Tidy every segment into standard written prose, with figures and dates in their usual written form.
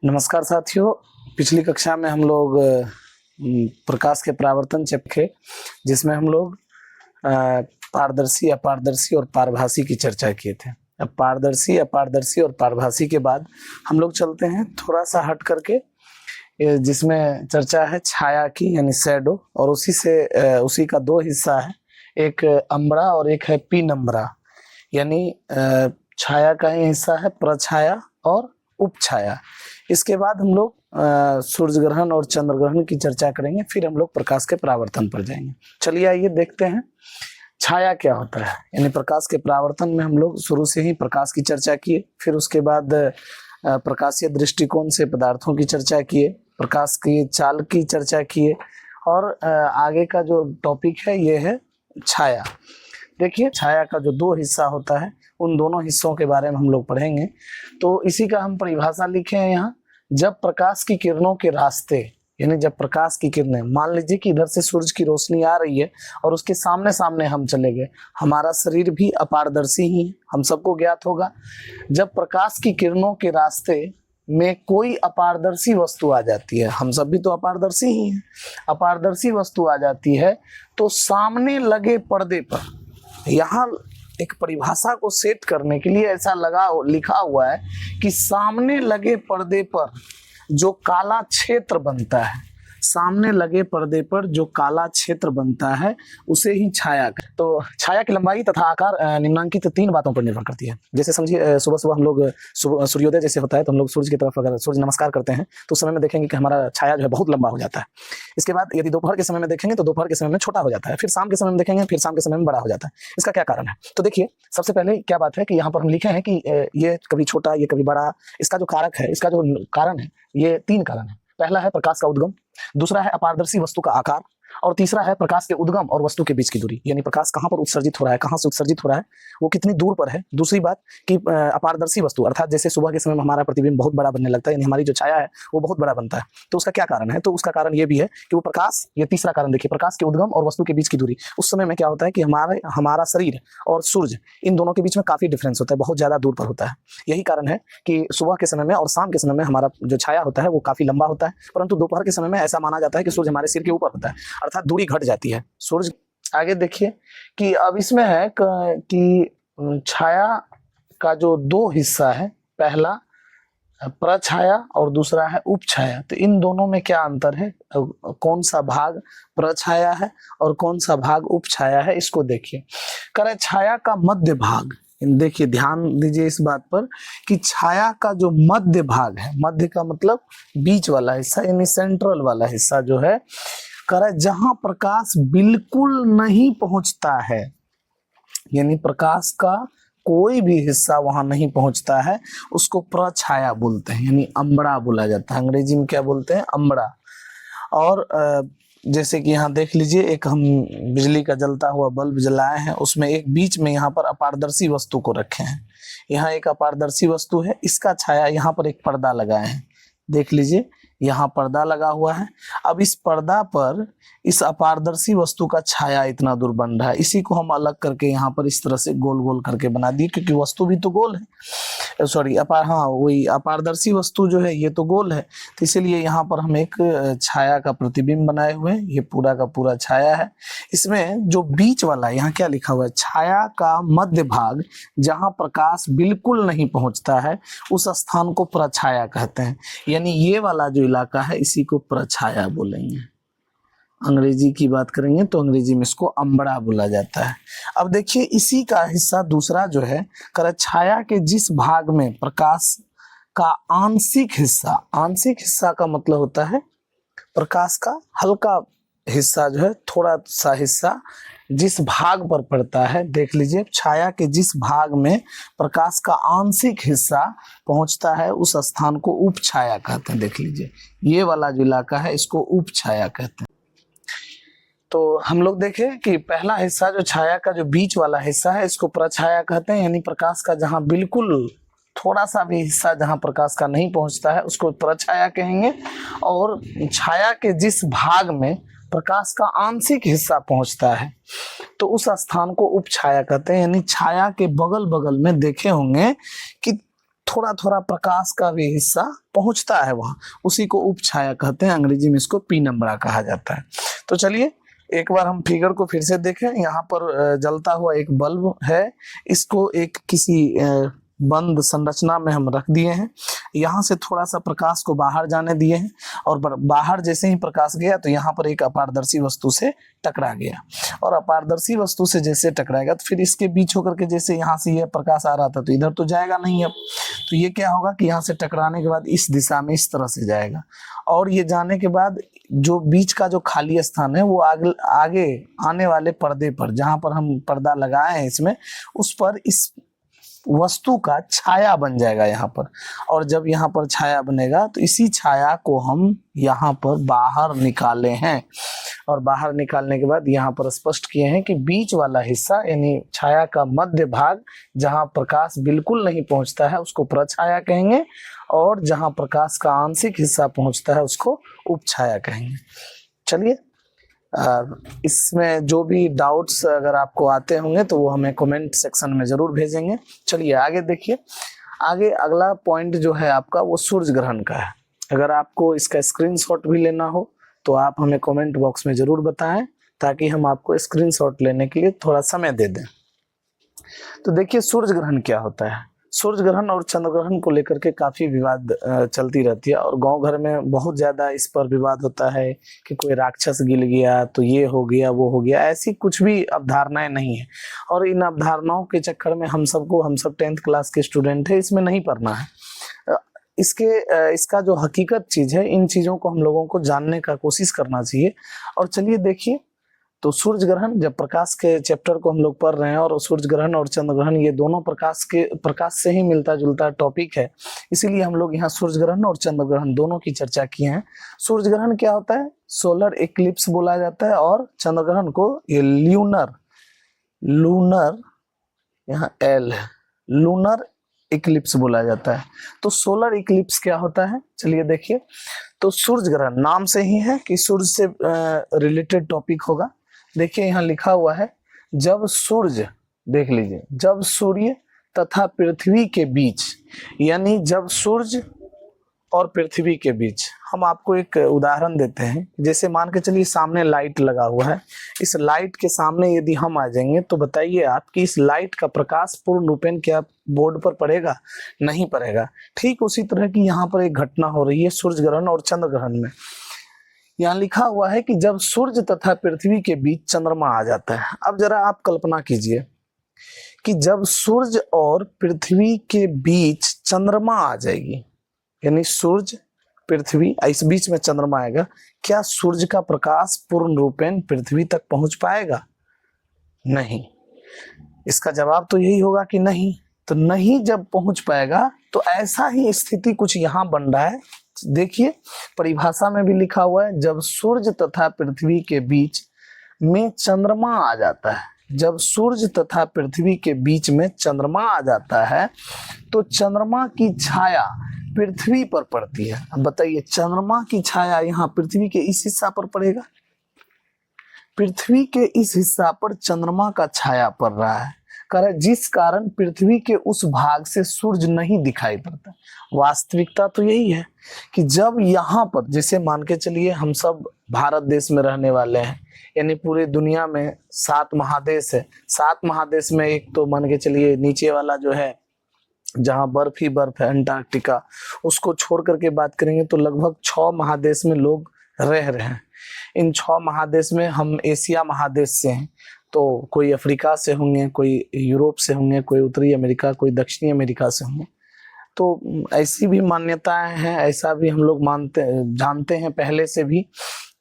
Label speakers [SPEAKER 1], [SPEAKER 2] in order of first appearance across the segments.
[SPEAKER 1] नमस्कार साथियों। पिछली कक्षा में हम लोग प्रकाश के परावर्तन चेपके जिसमें हम लोग पारदर्शी, अपारदर्शी और पारभासी की चर्चा किए थे। अब पारदर्शी, अपारदर्शी और पारभासी के बाद हम लोग चलते हैं थोड़ा सा हट करके, जिसमें चर्चा है छाया की यानी शैडो, और उसी का दो हिस्सा है, एक अम्बरा और एक है पीनम्बरा। यानी छाया का ही हिस्सा है प्रछाया और उपछाया। इसके बाद हम लोग सूर्य ग्रहण और चंद्र ग्रहण की चर्चा करेंगे, फिर हम लोग प्रकाश के परावर्तन पर जाएंगे। चलिए आइए देखते हैं छाया क्या होता है। यानी प्रकाश के परावर्तन में हम लोग शुरू से ही प्रकाश की चर्चा किए, फिर उसके बाद प्रकाशीय दृष्टिकोण से पदार्थों की चर्चा किए, प्रकाश की चाल की चर्चा किए, और आगे का जो टॉपिक है ये है छाया। देखिए छाया का जो दो हिस्सा होता है, उन दोनों हिस्सों के बारे में हम लोग पढ़ेंगे। तो इसी का हम परिभाषा लिखे हैं यहाँ। जब प्रकाश की किरणों के रास्ते, यानी जब प्रकाश की किरणें, मान लीजिए कि इधर से सूरज की रोशनी आ रही है और उसके सामने सामने हम चले गए, हमारा शरीर भी अपारदर्शी ही है, हम सबको ज्ञात होगा। जब प्रकाश की किरणों के रास्ते में कोई अपारदर्शी वस्तु आ जाती है, हम सब भी तो अपारदर्शी ही हैं, अपारदर्शी वस्तु आ जाती है तो सामने लगे पर्दे पर, यहाँ एक परिभाषा को सेट करने के लिए ऐसा लिखा हुआ है कि सामने लगे पर्दे पर जो काला क्षेत्र बनता है, सामने लगे पर्दे पर जो काला क्षेत्र बनता है उसे ही छाया। तो छाया की लंबाई तथा आकार निम्नांकित तीन बातों पर निर्भर करती है। जैसे समझिए सुबह सुबह हम लोग सूर्योदय जैसे होता है तो हम लोग सूर्य की तरफ अगर सूर्य नमस्कार करते हैं तो उस समय में देखेंगे कि हमारा छाया जो है बहुत लंबा हो जाता है। इसके बाद यदि दोपहर के समय में देखेंगे तो दोपहर के समय में छोटा हो जाता है, फिर शाम के समय में देखेंगे फिर शाम के समय में बड़ा हो जाता है। इसका क्या कारण है? तो देखिए सबसे पहले क्या बात है कि यहाँ पर हम लिखे हैं कि ये कभी छोटा ये कभी बड़ा। इसका जो कारक है, इसका जो कारण है, ये तीन कारण है। पहला है प्रकाश का उद्गम, दूसरा है अपारदर्शी वस्तु का आकार, और तीसरा है प्रकाश के उद्गम और वस्तु के बीच की दूरी। यानी प्रकाश कहाँ पर उत्सर्जित हो रहा है, कहाँ से उत्सर्जित हो रहा है, वो कितनी दूर पर है। दूसरी बात कि अपारदर्शी वस्तु अर्थात जैसे सुबह के समय में हमारा प्रतिबिंब बहुत बड़ा बनने लगता है, यानी हमारी जो छाया है वो बहुत बड़ा बनता है। तो उसका क्या कारण है? तो उसका कारण ये भी है कि वो प्रकाश, ये तीसरा कारण देखिए, प्रकाश के उद्गम और वस्तु के बीच की दूरी। उस समय में क्या होता है कि हमारा शरीर और सूर्य, इन दोनों के बीच में काफी डिफरेंस होता है, बहुत ज्यादा दूर पर होता है। यही कारण है कि सुबह के समय में और शाम के समय में हमारा जो छाया होता है वो काफी लंबा होता है, परंतु दोपहर के समय में ऐसा माना जाता है कि सूर्य हमारे सिर के ऊपर होता है, अर्थात दूरी घट जाती है सूर्य। आगे देखिए कि अब इसमें है कि छाया का जो दो हिस्सा है, पहला प्रछाया और दूसरा है उपछाया। तो इन दोनों में क्या अंतर है, कौन सा भाग प्रछाया है और कौन सा भाग उपछाया है, इसको देखिए। करे छाया का मध्य भाग, देखिए ध्यान दीजिए इस बात पर कि छाया का जो मध्य भाग है, मध्य का मतलब बीच वाला हिस्सा यानी सेंट्रल वाला हिस्सा जो है, करे जहां प्रकाश बिल्कुल नहीं पहुंचता है, यानी प्रकाश का कोई भी हिस्सा वहां नहीं पहुंचता है, उसको प्रछाया बोलते हैं, यानी अम्बरा बोला जाता है। अंग्रेजी में क्या बोलते हैं? अम्बरा। और जैसे कि यहाँ देख लीजिए, एक हम बिजली का जलता हुआ बल्ब जलाए हैं, उसमें एक बीच में यहाँ पर अपारदर्शी वस्तु को रखे हैं। यहाँ एक अपारदर्शी वस्तु है, इसका छाया, यहाँ पर एक पर्दा लगाए हैं, देख लीजिए यहाँ पर्दा लगा हुआ है। अब इस पर्दा पर इस अपारदर्शी वस्तु का छाया इतना दूर बन रहा है, इसी को हम अलग करके यहाँ पर इस तरह से गोल गोल करके बना दिए, क्योंकि वस्तु भी तो गोल है, सॉरी वही अपारदर्शी वस्तु जो है ये तो गोल है, तो इसीलिए यहाँ पर हम एक छाया का प्रतिबिंब बनाए हुए हैं। ये पूरा का पूरा छाया है। इसमें जो बीच वाला यहाँ क्या लिखा हुआ है, छाया का मध्य भाग जहाँ प्रकाश बिल्कुल नहीं पहुंचता है उस स्थान को प्रछाया कहते हैं। यानी ये वाला जो इलाका है इसी को प्रछाया बोलेंगे। अंग्रेजी की बात करेंगे तो अंग्रेजी में इसको अम्बरा बोला जाता है। अब देखिए इसी का हिस्सा दूसरा जो है, कर छाया के जिस भाग में प्रकाश का आंशिक हिस्सा, आंशिक हिस्सा का मतलब होता है प्रकाश का हल्का हिस्सा जो है, थोड़ा सा हिस्सा जिस भाग पर पड़ता है, देख लीजिए छाया के जिस भाग में प्रकाश का आंशिक हिस्सा पहुंचता है उस स्थान को उपछाया कहते हैं। देख लीजिए ये वाला जो इलाका है इसको उपछाया कहते हैं। तो हम लोग देखें कि पहला हिस्सा जो छाया का जो बीच वाला हिस्सा है इसको प्रछाया कहते हैं, यानी प्रकाश का जहां बिल्कुल थोड़ा सा भी हिस्सा जहां प्रकाश का नहीं पहुंचता है उसको प्रछाया कहेंगे। और छाया के जिस भाग में प्रकाश का आंशिक हिस्सा पहुंचता है तो उस स्थान को उपछाया कहते हैं। यानी छाया के बगल बगल में देखे होंगे कि थोड़ा थोड़ा प्रकाश का भी हिस्सा पहुंचता है वहां, उसी को उपछाया कहते हैं, अंग्रेजी में इसको पीनम्बरा कहा जाता है। तो चलिए एक बार हम फिगर को फिर से देखें। यहाँ पर जलता हुआ एक बल्ब है, इसको एक किसी बंद संरचना में हम रख दिए हैं। यहाँ से थोड़ा सा प्रकाश को बाहर जाने दिए हैं और बाहर जैसे ही प्रकाश गया तो यहाँ पर एक अपारदर्शी वस्तु से टकरा गया, और अपारदर्शी वस्तु से जैसे टकराएगा तो फिर इसके बीच होकर के, जैसे यहाँ से यह प्रकाश आ रहा था तो इधर तो जाएगा नहीं अब, तो ये क्या होगा कि यहाँ से टकराने के बाद इस दिशा में इस तरह से जाएगा, और ये जाने के बाद जो बीच का जो खाली स्थान है वो आगे आने वाले पर्दे पर, जहां पर हम पर्दा लगाए हैं इसमें, उस पर इस वस्तु का छाया बन जाएगा यहाँ पर। और जब यहाँ पर छाया बनेगा तो इसी छाया को हम यहाँ पर बाहर निकाले हैं, और बाहर निकालने के बाद यहाँ पर स्पष्ट किए हैं कि बीच वाला हिस्सा यानी छाया का मध्य भाग, जहाँ प्रकाश बिल्कुल नहीं पहुँचता है उसको प्रछाया कहेंगे, और जहाँ प्रकाश का आंशिक हिस्सा पहुँचता है उसको उपछाया कहेंगे। चलिए इसमें जो भी डाउट्स अगर आपको आते होंगे तो वो हमें कमेंट सेक्शन में जरूर भेजेंगे। चलिए आगे देखिए, आगे अगला पॉइंट जो है आपका वो सूर्य ग्रहण का है। अगर आपको इसका स्क्रीनशॉट भी लेना हो तो आप हमें कमेंट बॉक्स में जरूर बताएं, ताकि हम आपको स्क्रीनशॉट लेने के लिए थोड़ा समय दे दें। तो देखिए सूर्य ग्रहण क्या होता है। सूर्य ग्रहण और चंद्र ग्रहण को लेकर के काफी विवाद चलती रहती है, और गांव घर में बहुत ज्यादा इस पर विवाद होता है कि कोई राक्षस गिल गया तो ये हो गया वो हो गया, ऐसी कुछ भी अवधारणाएं नहीं है। और इन अवधारणाओं के चक्कर में हम सब 10th क्लास के स्टूडेंट है, इसमें नहीं पढ़ना है। इसका जो हकीकत चीज है, इन चीजों को हम लोगों को जानने का कोशिश करना चाहिए। और चलिए देखिए, तो सूर्य ग्रहण, जब प्रकाश के चैप्टर को हम लोग पढ़ रहे हैं, और सूर्य ग्रहण और चंद्र ग्रहण ये दोनों प्रकाश से ही मिलता जुलता टॉपिक है, इसीलिए हम लोग यहाँ सूर्य ग्रहण और चंद्र ग्रहण दोनों की चर्चा किए हैं। सूर्य ग्रहण क्या होता है? सोलर इक्लिप्स बोला जाता है, और चंद्र ग्रहण को ये लूनर यहाँ एल है, लूनर इक्लिप्स बोला जाता है। तो सोलर इक्लिप्स क्या होता है, चलिए देखिए। तो सूर्य ग्रहण नाम से ही है कि सूर्य से रिलेटेड टॉपिक होगा। देखिए यहाँ लिखा हुआ है, जब सूर्य, देख लीजिए, जब सूर्य तथा पृथ्वी के बीच, यानी जब सूर्य और पृथ्वी के बीच, हम आपको एक उदाहरण देते हैं। जैसे मान के चलिए सामने लाइट लगा हुआ है, इस लाइट के सामने यदि हम आ जाएंगे तो बताइए आप कि इस लाइट का प्रकाश पूर्ण रूपेण क्या बोर्ड पर पड़ेगा? नहीं पड़ेगा। ठीक उसी तरह की यहाँ पर एक घटना हो रही है सूर्य ग्रहण और चंद्र ग्रहण में। यहाँ लिखा हुआ है कि जब सूर्य तथा पृथ्वी के बीच चंद्रमा आ जाता है। अब जरा आप कल्पना कीजिए कि जब सूर्य और पृथ्वी के बीच चंद्रमा आ जाएगी, यानी सूर्य पृथ्वी, इस बीच में चंद्रमा आएगा, क्या सूर्य का प्रकाश पूर्ण रूपेण पृथ्वी तक पहुंच पाएगा? नहीं। इसका जवाब तो यही होगा कि नहीं। तो नहीं जब पहुंच पाएगा तो ऐसा ही स्थिति कुछ यहाँ बन रहा है। देखिए परिभाषा में भी लिखा हुआ है, जब सूर्य तथा पृथ्वी के बीच में चंद्रमा आ जाता है, जब सूर्य तथा पृथ्वी के बीच में चंद्रमा आ जाता है तो चंद्रमा की छाया पृथ्वी पर पड़ती है। अब बताइए, चंद्रमा की छाया यहाँ पृथ्वी के इस हिस्सा पर पड़ेगा, पृथ्वी के इस हिस्सा पर चंद्रमा का छाया पड़ रहा है, जिस कारण पृथ्वी के उस भाग से सूर्य नहीं दिखाई पड़ता। वास्तविकता तो यही है कि जब यहाँ पर, जैसे मान के चलिए हम सब भारत देश में रहने वाले हैं, यानी पूरी दुनिया में 7 महादेश है। 7 महादेश में एक तो मान के चलिए नीचे वाला जो है जहाँ बर्फ ही बर्फ है, अंटार्कटिका, उसको छोड़ करके बात करेंगे तो लगभग 6 महादेश में लोग रह रहे हैं। इन 6 महादेश में हम एशिया महादेश से हैं, तो कोई अफ्रीका से होंगे, कोई यूरोप से होंगे, कोई उत्तरी अमेरिका, कोई दक्षिणी अमेरिका से होंगे। तो ऐसी भी मान्यताएं हैं, ऐसा भी हम लोग जानते हैं पहले से भी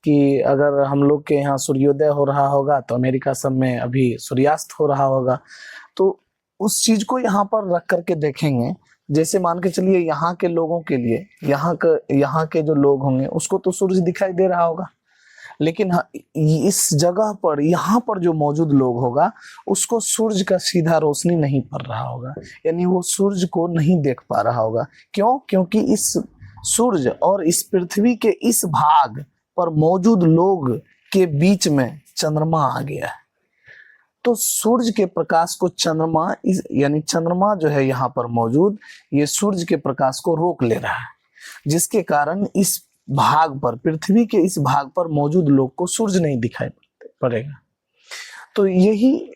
[SPEAKER 1] कि अगर हम लोग के यहाँ सूर्योदय हो रहा होगा तो अमेरिका सब में अभी सूर्यास्त हो रहा होगा। तो उस चीज को यहाँ पर रख करके देखेंगे। जैसे मान के चलिए यहाँ के लोगों के लिए, यहाँ के जो लोग होंगे उसको तो सूर्य दिखाई दे रहा होगा, लेकिन इस जगह पर, यहाँ पर जो मौजूद लोग होगा उसको सूर्य का सीधा रोशनी नहीं पड़ रहा होगा, यानी वो सूर्य को नहीं देख पा रहा होगा। क्यों? क्योंकि इस सूर्य और इस पृथ्वी के इस भाग पर मौजूद लोग के बीच में चंद्रमा आ गया है। तो सूर्य के प्रकाश को चंद्रमा यानी चंद्रमा जो है यहाँ पर मौजूद, ये सूर्य के प्रकाश को रोक ले रहा है, जिसके कारण इस भाग पर, पृथ्वी के इस भाग पर मौजूद लोग को सूर्य नहीं दिखाई पड़ेगा। तो यही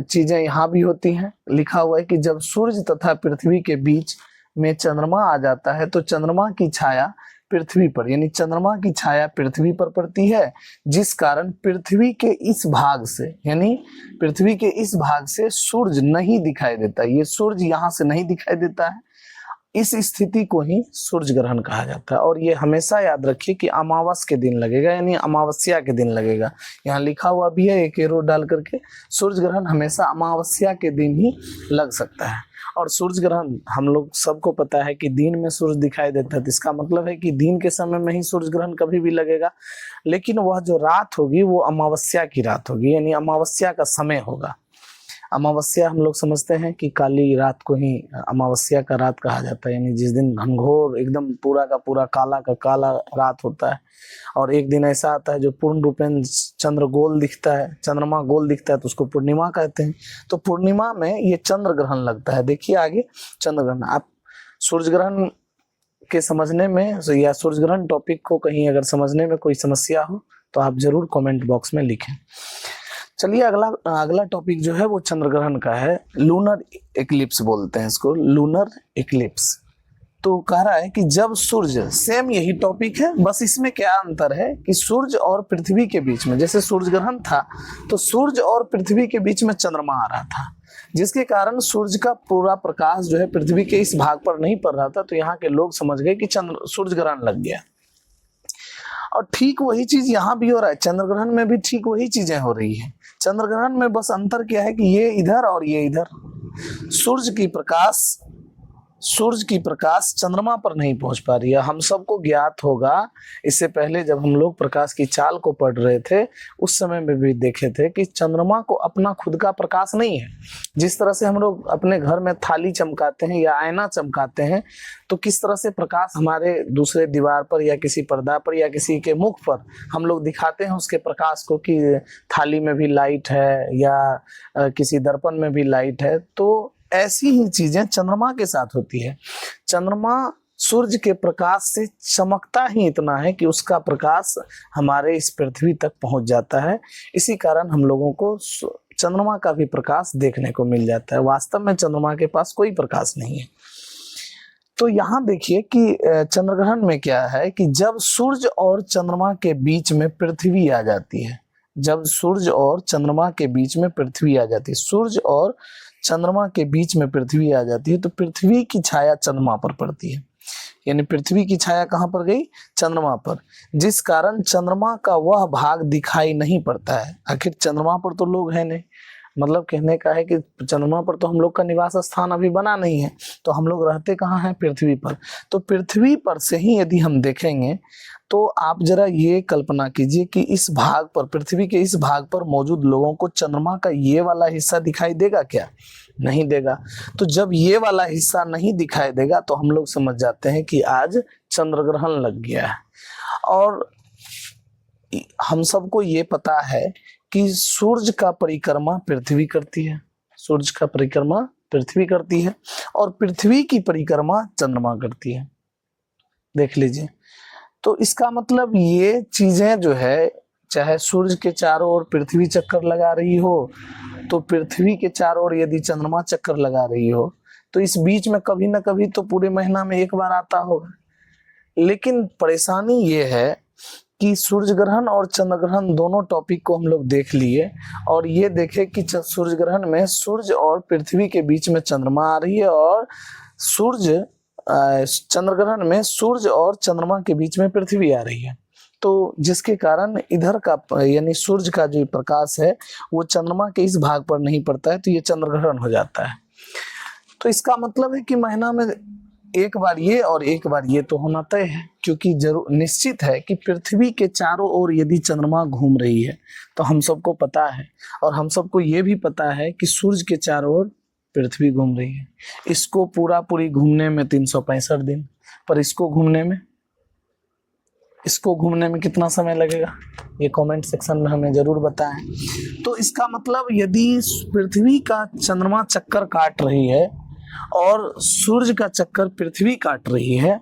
[SPEAKER 1] चीजें यहाँ भी होती हैं। लिखा हुआ है कि जब सूर्य तथा पृथ्वी के बीच में चंद्रमा आ जाता है तो चंद्रमा की छाया पृथ्वी पर, यानी चंद्रमा की छाया पृथ्वी पर पड़ती है, जिस कारण पृथ्वी के इस भाग से, यानी पृथ्वी के इस भाग से सूर्य नहीं दिखाई देता। ये सूर्य यहाँ से नहीं दिखाई देता है। इस स्थिति को ही सूर्य ग्रहण कहा जाता है। और ये हमेशा याद रखिए कि अमावस के दिन लगेगा, यानी अमावस्या के दिन लगेगा। यहाँ लिखा हुआ भी है एक एरो डाल करके, सूर्य ग्रहण हमेशा अमावस्या के दिन ही लग सकता है। और सूर्य ग्रहण हम लोग सबको पता है कि दिन में सूर्य दिखाई देता है, तो इसका मतलब है कि दिन के समय में ही सूर्य ग्रहण कभी भी लगेगा, लेकिन वह जो रात होगी वो अमावस्या की रात होगी, यानी अमावस्या का समय होगा। अमावस्या हम लोग समझते हैं कि काली रात को ही अमावस्या का रात कहा जाता है, यानी जिस दिन घनघोर एकदम पूरा का पूरा काला का काला रात होता है। और एक दिन ऐसा आता है जो पूर्ण रूपेण चंद्र गोल दिखता है, चंद्रमा गोल दिखता है, तो उसको पूर्णिमा कहते हैं। तो पूर्णिमा में ये चंद्र ग्रहण लगता है। देखिए आगे चंद्र ग्रहण, आप सूर्य ग्रहण के समझने में या सूर्य ग्रहण टॉपिक को कहीं अगर समझने में कोई समस्या हो तो आप जरूर कमेंट बॉक्स में लिखें। चलिए अगला टॉपिक जो है वो चंद्र ग्रहण का है। लूनर इक्लिप्स बोलते हैं इसको, लूनर इक्लिप्स। तो कह रहा है कि जब सूर्य, सेम यही टॉपिक है, बस इसमें क्या अंतर है कि सूर्य और पृथ्वी के बीच में, जैसे सूर्य ग्रहण था तो सूर्य और पृथ्वी के बीच में चंद्रमा आ रहा था, जिसके कारण सूर्य का पूरा प्रकाश जो है पृथ्वी के इस भाग पर नहीं पड़ रहा था। तो यहाँ के लोग समझ गए कि सूर्य ग्रहण लग गया। और ठीक वही चीज यहाँ भी हो रहा है, चंद्र ग्रहण में भी ठीक वही चीजें हो रही है। चंद्र ग्रहण में बस अंतर क्या है कि ये इधर और ये इधर। सूर्य की प्रकाश चंद्रमा पर नहीं पहुंच पा रही है। हम सबको ज्ञात होगा, इससे पहले जब हम लोग प्रकाश की चाल को पढ़ रहे थे उस समय में भी देखे थे कि चंद्रमा को अपना खुद का प्रकाश नहीं है। जिस तरह से हम लोग अपने घर में थाली चमकाते हैं या आईना चमकाते हैं, तो किस तरह से प्रकाश हमारे दूसरे दीवार पर या किसी पर्दा पर या किसी के मुख पर हम लोग दिखाते हैं उसके प्रकाश को कि थाली में भी लाइट है या किसी दर्पण में भी लाइट है। तो ऐसी ही चीजें चंद्रमा के साथ होती है। चंद्रमा सूर्य के प्रकाश से चमकता ही इतना है कि उसका प्रकाश हमारे इस पृथ्वी तक पहुंच जाता है। इसी कारण हम लोगों को चंद्रमा का भी प्रकाश देखने को मिल जाता है। वास्तव में चंद्रमा के पास कोई प्रकाश नहीं है। तो यहाँ देखिए कि चंद्र ग्रहण में क्या है कि जब सूर्य और चंद्रमा के बीच में पृथ्वी आ जाती है, जब सूर्य और चंद्रमा के बीच में पृथ्वी आ जाती है, सूर्य और चंद्रमा के बीच में पृथ्वी आ जाती है, तो पृथ्वी की छाया चंद्रमा पर पड़ती है। यानी पृथ्वी की छाया कहाँ पर गई? चंद्रमा पर, जिस कारण चंद्रमा का वह भाग दिखाई नहीं पड़ता है। आखिर चंद्रमा पर तो लोग हैं नहीं, मतलब कहने का है कि चंद्रमा पर तो हम लोग का निवास स्थान अभी बना नहीं है, तो हम लोग रहते कहाँ हैं? पृथ्वी पर। तो पृथ्वी पर से ही यदि हम देखेंगे तो आप जरा ये कल्पना कीजिए कि इस भाग पर, पृथ्वी के इस भाग पर मौजूद लोगों को चंद्रमा का ये वाला हिस्सा दिखाई देगा क्या? नहीं देगा। तो जब ये वाला हिस्सा नहीं दिखाई देगा तो हम लोग समझ जाते हैं कि आज चंद्र ग्रहण लग गया है। और हम सबको ये पता है कि सूर्य का परिक्रमा पृथ्वी करती है, सूर्य का परिक्रमा पृथ्वी करती है और पृथ्वी की परिक्रमा चंद्रमा करती है। देख लीजिए। तो इसका मतलब ये चीजें जो है, चाहे सूर्य के चारों ओर पृथ्वी चक्कर लगा रही हो, तो पृथ्वी के चारों ओर यदि चंद्रमा चक्कर लगा रही हो, तो इस बीच में कभी ना कभी तो पूरे महीना में एक बार आता होगा। लेकिन परेशानी ये है कि सूर्य ग्रहण और चंद्र ग्रहण दोनों टॉपिक को हम लोग देख लिए और ये देखे कि सूर्य ग्रहण में सूर्य और पृथ्वी के बीच में चंद्रमा आ रही है और चंद्र ग्रहण में सूर्य और चंद्रमा के बीच में पृथ्वी आ रही है। तो जिसके कारण इधर का यानी सूर्य का जो प्रकाश है वो चंद्रमा के इस भाग पर नहीं पड़ता है, तो ये चंद्र ग्रहण हो जाता है। तो इसका मतलब है कि महीना में एक बार ये और एक बार ये तो होना तय है, क्योंकि जरूर निश्चित है कि पृथ्वी के चारों ओर यदि चंद्रमा घूम रही है तो हम सबको पता है, और हम सबको ये भी पता है कि सूर्य के चारों ओर पृथ्वी घूम रही है। इसको पूरी घूमने में 365 दिन, पर इसको घूमने में इसको घूमने में कितना समय लगेगा, ये कमेंट सेक्शन में हमें जरूर बताएं। तो इसका मतलब यदि पृथ्वी का चंद्रमा चक्कर काट रही है और सूर्य का चक्कर पृथ्वी काट रही है,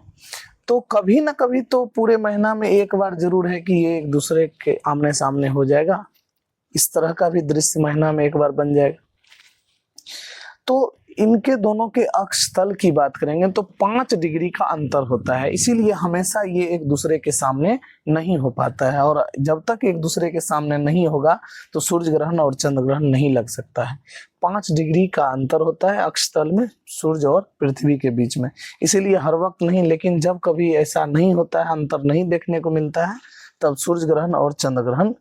[SPEAKER 1] तो कभी ना कभी तो पूरे महीना में एक बार जरूर है कि ये एक दूसरे के आमने सामने हो जाएगा। इस तरह का भी दृश्य महीना में एक बार बन जाएगा। तो इनके दोनों के अक्ष तल की बात करेंगे तो 5 डिग्री का अंतर होता है, इसीलिए हमेशा ये एक दूसरे के सामने नहीं हो पाता है। और जब तक एक दूसरे के सामने नहीं होगा तो सूर्य ग्रहण और चंद्र ग्रहण नहीं लग सकता है। 5 डिग्री का अंतर होता है अक्ष तल में सूर्य और पृथ्वी के बीच में, इसीलिए हर वक्त नहीं, लेकिन जब कभी ऐसा नहीं होता है, अंतर नहीं देखने को मिलता है, तब सूर्य ग्रहण और चंद्र ग्रहण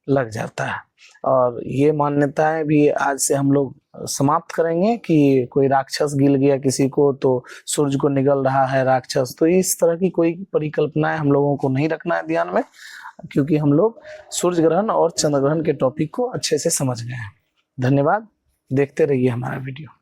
[SPEAKER 1] लग जाता है। और ये मान्यताएं भी आज से हम लोग समाप्त करेंगे कि कोई राक्षस गिल गया किसी को तो सूर्य को निगल रहा है राक्षस, तो इस तरह की कोई परिकल्पनाएं हम लोगों को नहीं रखना है ध्यान में, क्योंकि हम लोग सूर्य ग्रहण और चंद्र ग्रहण के टॉपिक को अच्छे से समझ गए हैं। धन्यवाद, देखते रहिए हमारा वीडियो।